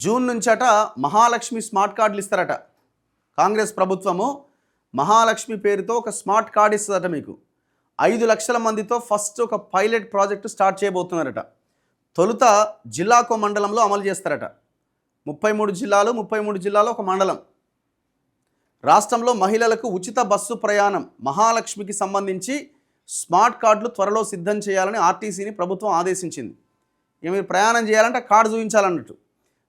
June నుంచట Mahalakshmi smart కార్డులు ఇస్తారట. కాంగ్రెస్ ప్రభుత్వము మహాలక్ష్మి పేరుతో ఒక స్మార్ట్ కార్డు ఇస్తుందట. మీకు 5 లక్షల మందితో ఫస్ట్ ఒక పైలట్ ప్రాజెక్టు స్టార్ట్ చేయబోతున్నారట. తొలుత జిల్లాకో మండలంలో అమలు చేస్తారట. 33 జిల్లాలో ఒక మండలం. రాష్ట్రంలో మహిళలకు ఉచిత బస్సు ప్రయాణం మహాలక్ష్మికి సంబంధించి స్మార్ట్ కార్డులు త్వరలో సిద్ధం చేయాలని ఆర్టీసీని ప్రభుత్వం ఆదేశించింది. ఇక మీరు ప్రయాణం చేయాలంటే కార్డు చూపించాలన్నట్టు.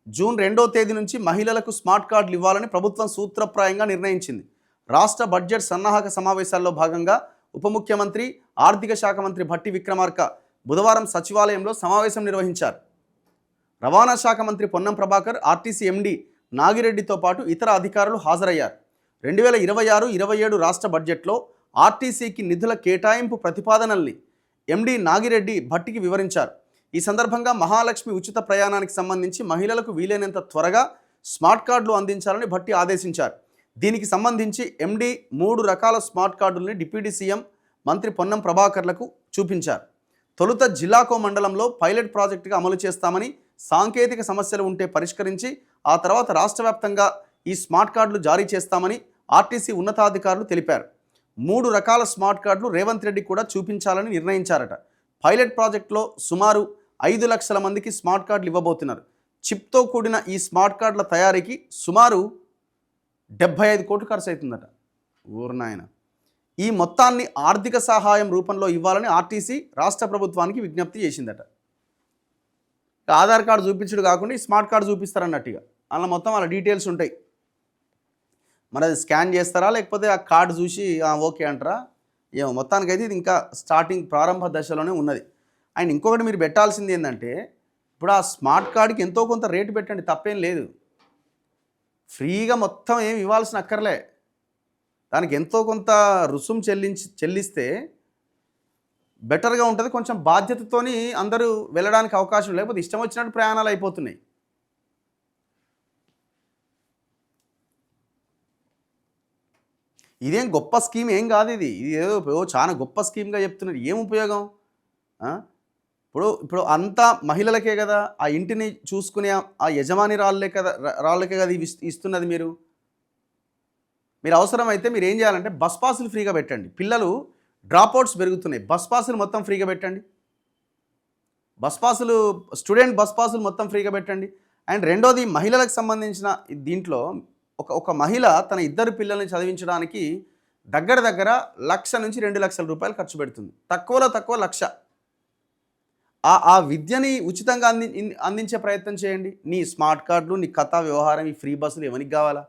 జూన్ 2వ తేదీ నుంచి మహిళలకు స్మార్ట్ కార్డులు ఇవ్వాలని ప్రభుత్వం సూత్రప్రాయంగా నిర్ణయించింది. రాష్ట్ర బడ్జెట్ సన్నాహక సమావేశాల్లో భాగంగా ఉప ముఖ్యమంత్రి ఆర్థిక శాఖ మంత్రి భట్టి విక్రమార్క బుధవారం సచివాలయంలో సమావేశం నిర్వహించారు. రవాణా శాఖ మంత్రి పొన్నం ప్రభాకర్, ఆర్టీసీ ఎండీ నాగిరెడ్డితో పాటు ఇతర అధికారులు హాజరయ్యారు. 2026-27 రాష్ట్ర బడ్జెట్లో ఆర్టీసీకి నిధుల కేటాయింపు ప్రతిపాదనల్ని ఎండీ నాగిరెడ్డి భట్టికి వివరించారు. ఈ సందర్భంగా మహాలక్ష్మి ఉచిత ప్రయాణానికి సంబంధించి మహిళలకు వీలైనంత త్వరగా స్మార్ట్ కార్డులు అందించాలని భట్టి ఆదేశించారు. దీనికి సంబంధించి ఎండీ 3 రకాల స్మార్ట్ కార్డుల్ని డిప్యూటీ సీఎం మంత్రి పొన్నం ప్రభాకర్లకు చూపించారు. తొలుత జిల్లాకో మండలంలో పైలట్ ప్రాజెక్టుగా అమలు చేస్తామని, సాంకేతిక సమస్యలు ఉంటే పరిష్కరించి ఆ తర్వాత రాష్ట్ర వ్యాప్తంగా ఈ స్మార్ట్ కార్డులు జారీ చేస్తామని ఆర్టీసీ ఉన్నతాధికారులు తెలిపారు. 3 రకాల స్మార్ట్ కార్డులు రేవంత్ రెడ్డి కూడా చూపించాలని నిర్ణయించారట. పైలట్ ప్రాజెక్టులో సుమారు 5 లక్షల మందికి స్మార్ట్ కార్డులు ఇవ్వబోతున్నారు. చిప్తో కూడిన ఈ స్మార్ట్ కార్డుల తయారీకి సుమారు 75 కోట్లు ఖర్చు అవుతుందట. ఊర్నాయన. ఈ మొత్తాన్ని ఆర్థిక సహాయం రూపంలో ఇవ్వాలని ఆర్టీసీ రాష్ట్ర ప్రభుత్వానికి విజ్ఞప్తి చేసిందట. ఆధార్ కార్డు చూపించడు కాకుండా ఈ స్మార్ట్ కార్డు చూపిస్తారన్నట్టుగా అలా మొత్తం వాళ్ళ డీటెయిల్స్ ఉంటాయి. మరి అది స్కాన్ చేస్తారా లేకపోతే ఆ కార్డు చూసి ఓకే అంటారా ఏమో. మొత్తానికైతే ఇది ఇంకా స్టార్టింగ్ ప్రారంభ దశలోనే ఉన్నది. అండ్ ఇంకొకటి మీరు పెట్టాల్సింది ఏంటంటే, ఇప్పుడు ఆ స్మార్ట్ కార్డుకి ఎంతో కొంత రేటు పెట్టండి, తప్పేం లేదు. ఫ్రీగా మొత్తం ఏమి ఇవ్వాల్సిన అక్కర్లే. దానికి ఎంతో కొంత రుసుం చెల్లిస్తే బెటర్గా ఉంటుంది. కొంచెం బాధ్యతతోని అందరూ వెళ్ళడానికి అవకాశం, లేకపోతే ఇష్టం వచ్చినట్టు ప్రయాణాలు అయిపోతున్నాయి. ఇదేం గొప్ప స్కీమ్ ఏం కాదు. ఇది ఏదో చాలా గొప్ప స్కీమ్గా చెప్తున్నారు. ఏం ఉపయోగం? ఇప్పుడు అంతా మహిళలకే కదా, ఆ ఇంటిని చూసుకునే ఆ యజమాని రాళ్ళకే కదా ఇస్తున్నది. మీరు అవసరమైతే మీరు ఏం చేయాలంటే బస్ పాసులు ఫ్రీగా పెట్టండి. పిల్లలు డ్రాప్అవుట్స్ పెరుగుతున్నాయి, బస్ పాసులు మొత్తం ఫ్రీగా పెట్టండి. స్టూడెంట్ బస్ పాసులు మొత్తం ఫ్రీగా పెట్టండి. అండ్ రెండోది, మహిళలకు సంబంధించిన దీంట్లో ఒక మహిళ తన 2 పిల్లల్ని చదివించడానికి దగ్గర 1,00,000 నుంచి 2 లక్షల రూపాయలు ఖర్చు పెడుతుంది. తక్కువలో తక్కువ 1,00,000. ఆ విద్యని ఉచితంగా అందించే ప్రయత్నం చేయండి. నీ స్మార్ట్ కార్డులు, నీ కథా వ్యవహారం, ఈ ఫ్రీ బస్సులు ఎవరికి కావాలా?